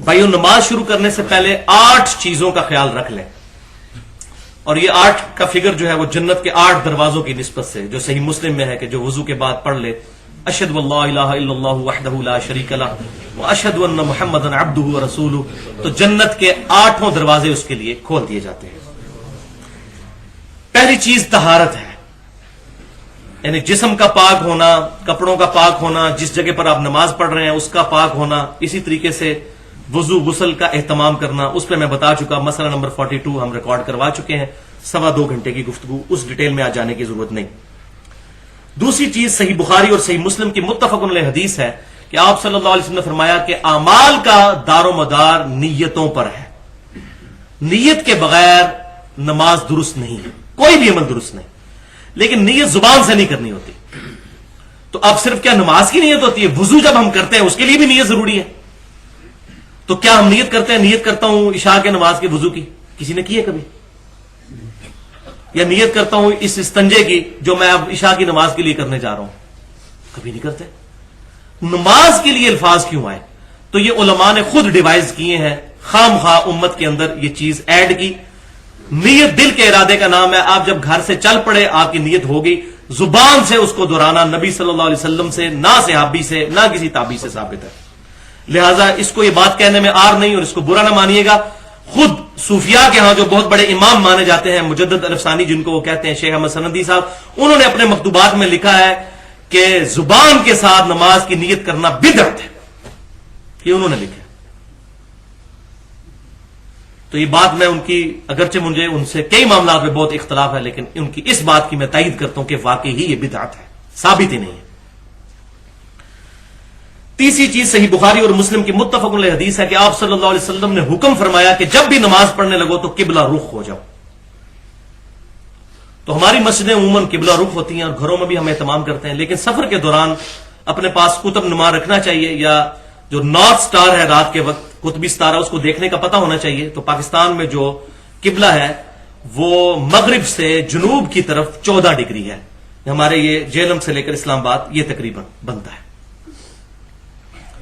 بھائیو نماز شروع کرنے سے پہلے 8 چیزوں کا خیال رکھ لیں، اور یہ 8 کا فگر جو ہے وہ جنت کے 8 دروازوں کی نسبت سے جو صحیح مسلم میں ہے کہ جو وضو کے بعد پڑھ لے اشہد ان لا الہ الا اللہ وحدہ لا شریک لہ واشہد ان محمدا عبدہ ورسولہ، تو جنت کے 8 دروازے اس کے لیے کھول دیے جاتے ہیں۔ پہلی چیز طہارت ہے، یعنی جسم کا پاک ہونا، کپڑوں کا پاک ہونا، جس جگہ پر آپ نماز پڑھ رہے ہیں اس کا پاک ہونا، اسی طریقے سے وضو غسل کا اہتمام کرنا، اس پہ میں بتا چکا، مسئلہ نمبر 42 ہم ریکارڈ کروا چکے ہیں، 2.25 گھنٹے کی گفتگو، اس ڈیٹیل میں آ جانے کی ضرورت نہیں۔ دوسری چیز صحیح بخاری اور صحیح مسلم کی متفق علیہ حدیث ہے کہ آپ صلی اللہ علیہ وسلم نے فرمایا کہ اعمال کا دار و مدار نیتوں پر ہے، نیت کے بغیر نماز درست نہیں ہے، کوئی بھی عمل درست نہیں، لیکن نیت زبان سے نہیں کرنی ہوتی۔ تو اب صرف کیا نماز کی نیت ہوتی ہے؟ وضو جب ہم کرتے ہیں اس کے لیے بھی نیت ضروری ہے، تو کیا ہم نیت کرتے ہیں؟ نیت کرتا ہوں عشاء کے نماز کے وضو کی، کسی نے کی ہے کبھی؟ یا نیت کرتا ہوں اس استنجے کی جو میں اب عشاء کی نماز کے لیے کرنے جا رہا ہوں، کبھی نہیں کرتے۔ نماز کے لیے الفاظ کیوں آئے؟ تو یہ علماء نے خود ڈیوائز کیے ہیں، خام خواہ امت کے اندر یہ چیز ایڈ کی۔ نیت دل کے ارادے کا نام ہے، آپ جب گھر سے چل پڑے آپ کی نیت ہوگی، زبان سے اس کو دہرانا نبی صلی اللہ علیہ وسلم سے نہ صحابی سے نہ کسی تابعی سے ثابت ہے، لہذا اس کو یہ بات کہنے میں آر نہیں، اور اس کو برا نہ مانیے گا۔ خود صوفیاء کے ہاں جو بہت بڑے امام مانے جاتے ہیں، مجدد الفسانی جن کو وہ کہتے ہیں، شیخ احمد سندی صاحب، انہوں نے اپنے مکتوبات میں لکھا ہے کہ زبان کے ساتھ نماز کی نیت کرنا بدعت ہے، یہ انہوں نے لکھا ہے۔ تو یہ بات میں ان کی، اگرچہ مجھے ان سے کئی معاملات میں بہت اختلاف ہے، لیکن ان کی اس بات کی میں تائید کرتا ہوں کہ واقعی ہی یہ بدعت ہے، ثابت ہی نہیں ہے۔ تیسری چیز صحیح بخاری اور مسلم کی متفق علیہ حدیث ہے کہ آپ صلی اللہ علیہ وسلم نے حکم فرمایا کہ جب بھی نماز پڑھنے لگو تو قبلہ رخ ہو جاؤ۔ تو ہماری مسجدیں عموماً قبلہ رخ ہوتی ہیں اور گھروں میں بھی ہم اہتمام کرتے ہیں، لیکن سفر کے دوران اپنے پاس قطب نما رکھنا چاہیے، یا جو نارتھ سٹار ہے رات کے وقت قطبی ستارہ، اس کو دیکھنے کا پتہ ہونا چاہیے۔ تو پاکستان میں جو قبلہ ہے وہ مغرب سے جنوب کی طرف 14 ڈگری ہے، ہمارے یہ جہلم سے لے کر اسلام آباد یہ تقریباً بنتا ہے۔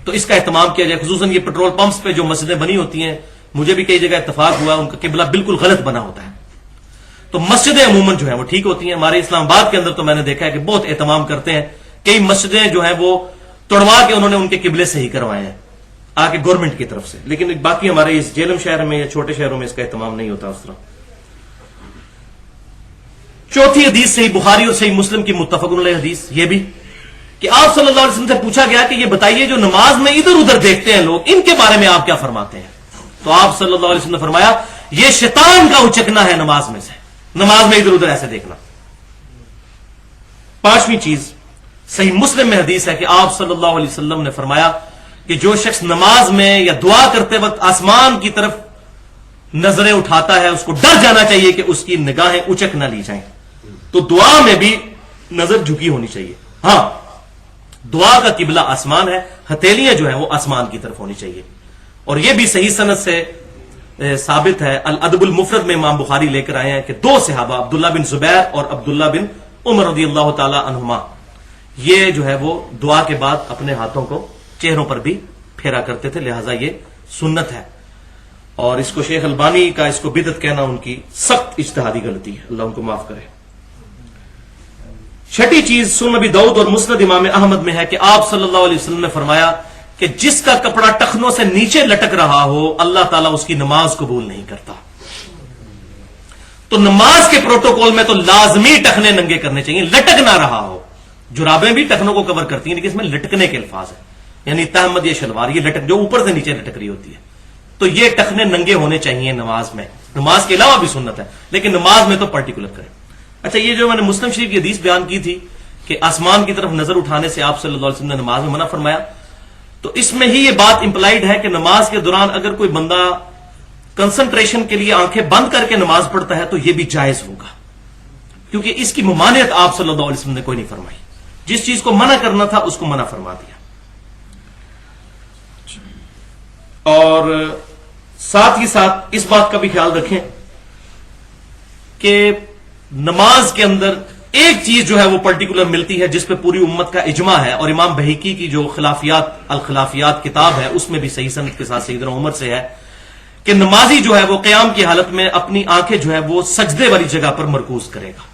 تو اس کا اہتمام کیا جائے، خصوصاً یہ پیٹرول پمپس پہ جو مسجدیں بنی ہوتی ہیں، مجھے بھی کئی جگہ اتفاق ہوا ان کا قبلہ بالکل غلط بنا ہوتا ہے۔ تو مسجدیں عموماً جو ہیں وہ ٹھیک ہوتی ہیں، ہمارے اسلام آباد کے اندر تو میں نے دیکھا ہے کہ بہت اہتمام کرتے ہیں، کئی مسجدیں جو ہیں وہ توڑوا کے انہوں نے ان کے قبلے صحیح کروائے ہیں آ کے گورنمنٹ کی طرف سے، لیکن باقی ہمارے اس جہلم شہر میں یا چھوٹے شہروں میں اس کا اہتمام نہیں ہوتا اس طرح۔ چوتھی حدیث صحیح بخاری اور صحیح مسلم کی متفق علیہ حدیث یہ بھی کہ آپ صلی اللہ علیہ وسلم سے پوچھا گیا کہ یہ بتائیے جو نماز میں ادھر ادھر دیکھتے ہیں لوگ، ان کے بارے میں آپ کیا فرماتے ہیں؟ تو آپ صلی اللہ علیہ وسلم نے فرمایا یہ شیطان کا اچکنا ہے نماز میں سے، نماز میں ادھر ادھر ایسے دیکھنا۔ پانچویں چیز صحیح مسلم میں حدیث ہے کہ آپ صلی اللہ علیہ وسلم نے فرمایا کہ جو شخص نماز میں یا دعا کرتے وقت آسمان کی طرف نظریں اٹھاتا ہے اس کو ڈر جانا چاہیے کہ اس کی نگاہیں اچک نہ لی جائیں۔ تو دعا میں بھی نظر جھکی ہونی چاہیے، ہاں دعا کا قبلہ آسمان ہے، ہتھیلیاں جو ہیں وہ آسمان کی طرف ہونی چاہیے، اور یہ بھی صحیح سند سے ثابت ہے۔ الادب المفرد میں امام بخاری لے کر آئے ہیں کہ 2 صحابہ عبداللہ بن زبیر اور عبداللہ بن عمر رضی اللہ تعالی عنہما، یہ جو ہے وہ دعا کے بعد اپنے ہاتھوں کو چہروں پر بھی پھیرا کرتے تھے، لہٰذا یہ سنت ہے، اور اس کو شیخ البانی کا اس کو بدعت کہنا ان کی سخت اجتہادی غلطی ہے، اللہ ان کو معاف کرے۔ چھٹی چیز سنن ابی داؤد اور مسند امام احمد میں ہے کہ آپ صلی اللہ علیہ وسلم نے فرمایا کہ جس کا کپڑا ٹخنوں سے نیچے لٹک رہا ہو اللہ تعالیٰ اس کی نماز قبول نہیں کرتا۔ تو نماز کے پروٹوکول میں تو لازمی ٹخنے ننگے کرنے چاہیے، لٹک نہ رہا ہو۔ جرابیں بھی ٹخنوں کو کور کرتی ہیں لیکن اس میں لٹکنے کے الفاظ ہیں، یعنی تحمد یہ شلوار یہ لٹک جو اوپر سے نیچے لٹک رہی ہوتی ہے، تو یہ ٹخنے ننگے ہونے چاہیے نماز میں، نماز کے علاوہ بھی سنت ہے لیکن نماز میں تو پرٹیکولر کریں۔ اچھا، یہ جو میں نے مسلم شریف کی حدیث بیان کی تھی کہ آسمان کی طرف نظر اٹھانے سے آپ صلی اللہ علیہ وسلم نے نماز میں منع فرمایا، تو اس میں ہی یہ بات امپلائڈ ہے کہ نماز کے دوران اگر کوئی بندہ کنسنٹریشن کے لیے آنکھیں بند کر کے نماز پڑھتا ہے تو یہ بھی جائز ہوگا، کیونکہ اس کی ممانعت آپ صلی اللہ علیہ وسلم نے کوئی نہیں فرمائی، جس چیز کو منع کرنا تھا اس کو منع فرما دیا۔ اور ساتھ ہی ساتھ اس بات کا بھی خیال رکھیں کہ نماز کے اندر ایک چیز جو ہے وہ پرٹیکولر ملتی ہے جس پہ پوری امت کا اجماع ہے، اور امام بہیقی کی جو الخلافیات کتاب ہے اس میں بھی صحیح سند کے ساتھ سیدنا عمر سے ہے کہ نمازی جو ہے وہ قیام کی حالت میں اپنی آنکھیں جو ہے وہ سجدے والی جگہ پر مرکوز کرے گا۔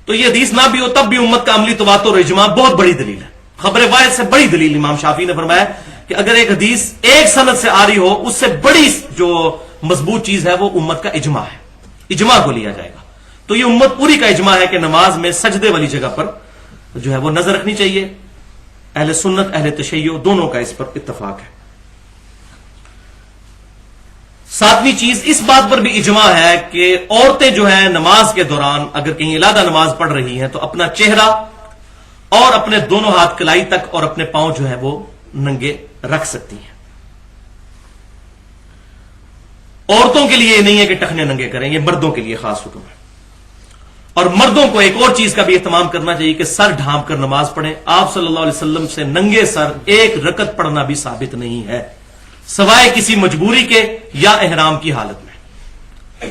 تو یہ حدیث نہ بھی ہو تب بھی امت کا عملی تواتر اور اجماع بہت بڑی دلیل ہے، خبر واحد سے بڑی دلیل۔ امام شافعی نے فرمایا کہ اگر ایک حدیث ایک سند سے آ رہی ہو، اس سے بڑی جو مضبوط چیز ہے وہ امت کا اجماع ہے، اجماع کو لیا جائے گا۔ تو یہ امت پوری کا اجماع ہے کہ نماز میں سجدے والی جگہ پر جو ہے وہ نظر رکھنی چاہیے۔ اہل سنت اہل تشیع دونوں کا اس پر اتفاق ہے۔ ساتویں چیز اس بات پر بھی اجماع ہے کہ عورتیں جو ہیں نماز کے دوران اگر کہیں علیحدہ نماز پڑھ رہی ہیں تو اپنا چہرہ اور اپنے دونوں ہاتھ کلائی تک اور اپنے پاؤں جو ہے وہ ننگے رکھ سکتی ہیں۔ عورتوں کے لیے یہ نہیں ہے کہ ٹخنے ننگے کریں، یہ مردوں کے لیے خاص حکم ہے۔ اور مردوں کو ایک اور چیز کا بھی اہتمام کرنا چاہیے کہ سر ڈھانپ کر نماز پڑھیں۔ آپ صلی اللہ علیہ وسلم سے ننگے سر ایک رکعت پڑھنا بھی ثابت نہیں ہے سوائے کسی مجبوری کے یا احرام کی حالت میں۔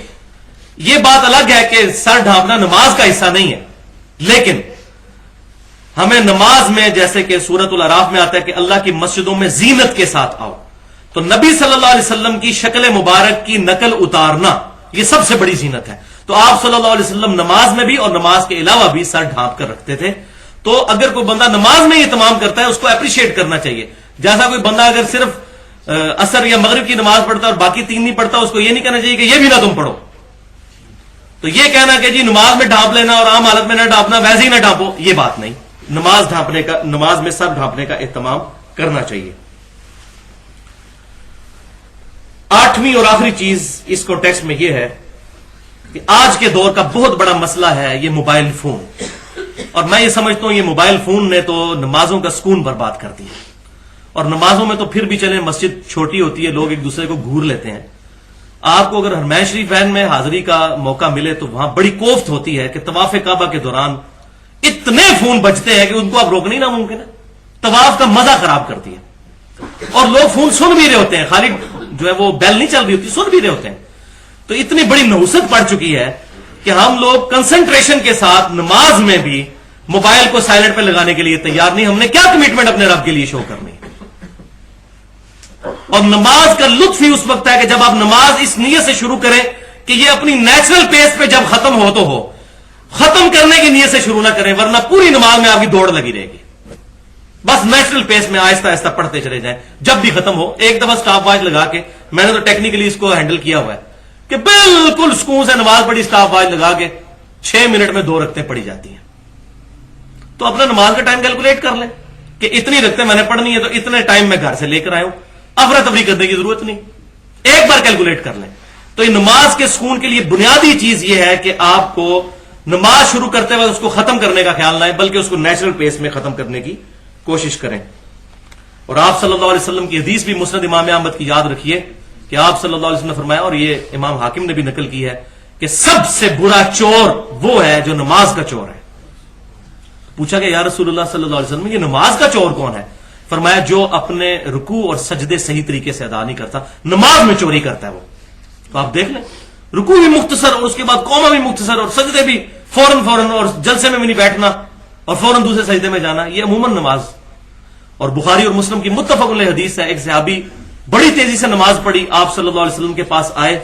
یہ بات الگ ہے کہ سر ڈھانپنا نماز کا حصہ نہیں ہے، لیکن ہمیں نماز میں جیسے کہ سورۃ الاعراف میں آتا ہے کہ اللہ کی مسجدوں میں زینت کے ساتھ آؤ، تو نبی صلی اللہ علیہ وسلم کی شکل مبارک کی نقل اتارنا یہ سب سے بڑی زینت ہے۔ تو آپ صلی اللہ علیہ وسلم نماز میں بھی اور نماز کے علاوہ بھی سر ڈھانپ کر رکھتے تھے۔ تو اگر کوئی بندہ نماز میں یہ تمام کرتا ہے اس کو اپریشیٹ کرنا چاہیے۔ جیسا کوئی بندہ اگر صرف عصر یا مغرب کی نماز پڑھتا ہے اور باقی تین نہیں پڑھتا، اس کو یہ نہیں کہنا چاہیے کہ یہ بھی نہ تم پڑھو۔ تو یہ کہنا کہ جی نماز میں ڈھانپ لینا اور عام حالت میں نہ ڈھانپنا، ویسے ہی نہ ڈھانپو، یہ بات نہیں۔ نماز میں سر ڈھانپنے کا اہتمام کرنا چاہیے۔ آٹھویں اور آخری چیز اس کانٹیکسٹ میں یہ ہے کہ آج کے دور کا بہت بڑا مسئلہ ہے یہ موبائل فون، اور میں یہ سمجھتا ہوں یہ موبائل فون نے تو نمازوں کا سکون برباد کر دیا۔ اور نمازوں میں تو پھر بھی چلیں مسجد چھوٹی ہوتی ہے، لوگ ایک دوسرے کو گھور لیتے ہیں۔ آپ کو اگر حرمین شریف میں حاضری کا موقع ملے تو وہاں بڑی کوفت ہوتی ہے کہ طواف کعبہ کے دوران اتنے فون بجتے ہیں کہ ان کو آپ روکنا ہی ناممکن ہے، طواف کا مزہ خراب کرتی ہے۔ اور لوگ فون سن بھی رہے ہوتے ہیں، خالی جو ہے وہ بیل نہیں چل رہی ہوتی، سن بھی رہے ہوتے ہیں۔ تو اتنی بڑی نحوست پڑ چکی ہے کہ ہم لوگ کنسنٹریشن کے ساتھ نماز میں بھی موبائل کو سائلنٹ پہ لگانے کے لیے تیار نہیں۔ ہم نے کیا کمٹمنٹ اپنے رب کے لیے شو کرنی؟ اور نماز کا لطف ہی اس وقت ہے کہ جب آپ نماز اس نیت سے شروع کریں کہ یہ اپنی نیچرل پیس پہ جب ختم ہو تو ہو، ختم کرنے کی نیت سے شروع نہ کریں، ورنہ پوری نماز میں آپ کی دوڑ لگی رہے گی۔ بس نیچرل پیس میں آہستہ آہستہ پڑھتے چلے جائیں، جب بھی ختم ہو ایک دفعہ سٹاپ واچ لگا کے، میں نے تو ٹیکنیکلی اس کو ہینڈل کیا ہوا ہے کہ بالکل سکون سے نماز پڑھی، سٹاپ واچ لگا کے 6 منٹ میں 2 رکعتیں پڑھی جاتی ہیں۔ تو اپنا نماز کا ٹائم کیلکولیٹ کر لیں کہ اتنی رکعتیں میں نے پڑھنی ہے تو اتنے ٹائم میں گھر سے لے کر آیا ہوں، افراتفری کرنے کی ضرورت نہیں، ایک بار کیلکولیٹ کر لیں۔ تو یہ نماز کے سکون کے لیے بنیادی چیز یہ ہے کہ آپ کو نماز شروع کرتے وقت اس کو ختم کرنے کا خیال نہ ہے، بلکہ اس کو نیچرل پیس میں ختم کرنے کی کوشش کریں۔ اور آپ صلی اللہ علیہ وسلم کی حدیث بھی مسند امام احمد کی یاد رکھیے کہ آپ صلی اللہ علیہ وسلم نے فرمایا، اور یہ امام حاکم نے بھی نقل کی ہے، کہ سب سے برا چور وہ ہے جو نماز کا چور ہے۔ پوچھا کہ یا رسول اللہ صلی اللہ علیہ وسلم یہ نماز کا چور کون ہے؟ فرمایا جو اپنے رکوع اور سجدے صحیح طریقے سے ادا نہیں کرتا، نماز میں چوری کرتا ہے وہ۔ تو آپ دیکھ لیں، رکوع بھی مختصر اور اس کے بعد قوما بھی مختصر اور سجدے بھی فوراً اور جلسے میں بھی نہیں بیٹھنا اور فوراً دوسرے سجدے میں جانا، یہ عموماً نماز۔ اور بخاری اور مسلم کی متفق علیہ حدیث ہے، ایک صحابی بڑی تیزی سے نماز پڑھی، آپ صلی اللہ علیہ وسلم کے پاس آئے،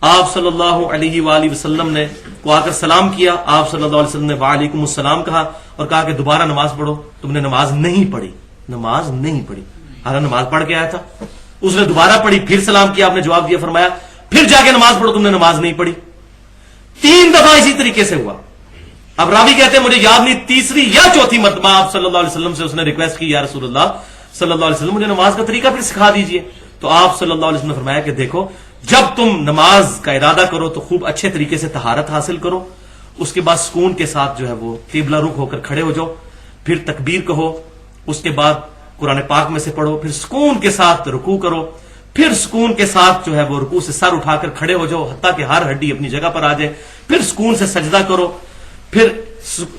آپ صلی اللہ علیہ وآلہ وسلم نے کو آ کر سلام کیا، آپ صلی اللہ علیہ وسلم نے وعلیکم السلام کہا اور کہا کہ دوبارہ نماز پڑھو، تم نے نماز نہیں پڑھی، نماز نہیں پڑھی۔ حالانکہ نماز پڑھ کے آیا تھا، اس نے دوبارہ پڑھی، پھر سلام کیا، آپ نے جواب دیا، فرمایا پھر جا کے نماز پڑھو، تم نے نماز نہیں پڑھی۔ 3 دفعہ اسی طریقے سے ہوا۔ اب راوی کہتے ہیں مجھے یاد نہیں، تیسری یا چوتھی مرتبہ آپ صلی اللہ علیہ وسلم سے اس نے ریکویسٹ کی، یا رسول اللہ صلی اللہ علیہ وسلم مجھے نماز کا طریقہ پھر سکھا دیجئے۔ تو آپ صلی اللہ علیہ وسلم نے فرمایا کہ دیکھو، جب تم نماز کا ارادہ کرو تو خوب اچھے طریقے سے طہارت حاصل کرو، اس کے بعد سکون کے ساتھ جو ہے وہ قبلہ رخ ہو کر کھڑے ہو جاؤ، پھر تکبیر کہو، اس کے بعد قرآن پاک میں سے پڑھو، پھر سکون کے ساتھ رکوع کرو، پھر سکون کے ساتھ جو ہے وہ رکوع سے سر اٹھا کر کھڑے ہو جاؤ حتیٰ کہ ہر ہڈی اپنی جگہ پر آ جائے، پھر سکون سے سجدہ کرو، پھر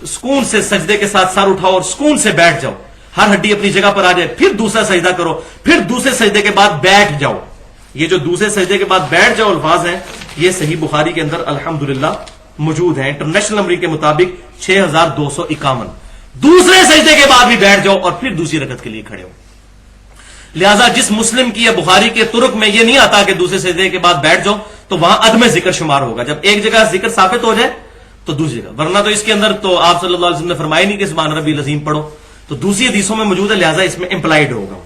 سکون سے سجدے کے ساتھ سر اٹھاؤ اور سکون سے بیٹھ جاؤ، ہر ہڈی اپنی جگہ پر آ جائے، پھر دوسرا سجدہ کرو، پھر دوسرے سجدے کے بعد بیٹھ جاؤ۔ یہ جو دوسرے سجدے کے بعد بیٹھ جاؤ الفاظ ہیں، یہ صحیح بخاری کے اندر الحمدللہ موجود ہیں انٹرنیشنل نمبر کے مطابق 6251. دوسرے سجدے کے بعد بھی بیٹھ جاؤ اور پھر دوسری رکعت کے لیے کھڑے ہو. لہذا جس مسلم کی یا بخاری کے ترک میں یہ نہیں آتا کہ دوسرے سجدے کے بعد بیٹھ جاؤ تو وہاں عدم ذکر شمار ہوگا. جب ایک جگہ ذکر ثابت ہو جائے تو دوسری جگہ, ورنہ تو اس کے اندر تو آپ صلی اللہ علیہ وسلم نے فرمایا نہیں کہ سبحان ربی العظیم پڑھو, تو دوسری حدیثوں میں موجود ہے, لہذا اس میں امپلائڈ ہوگا.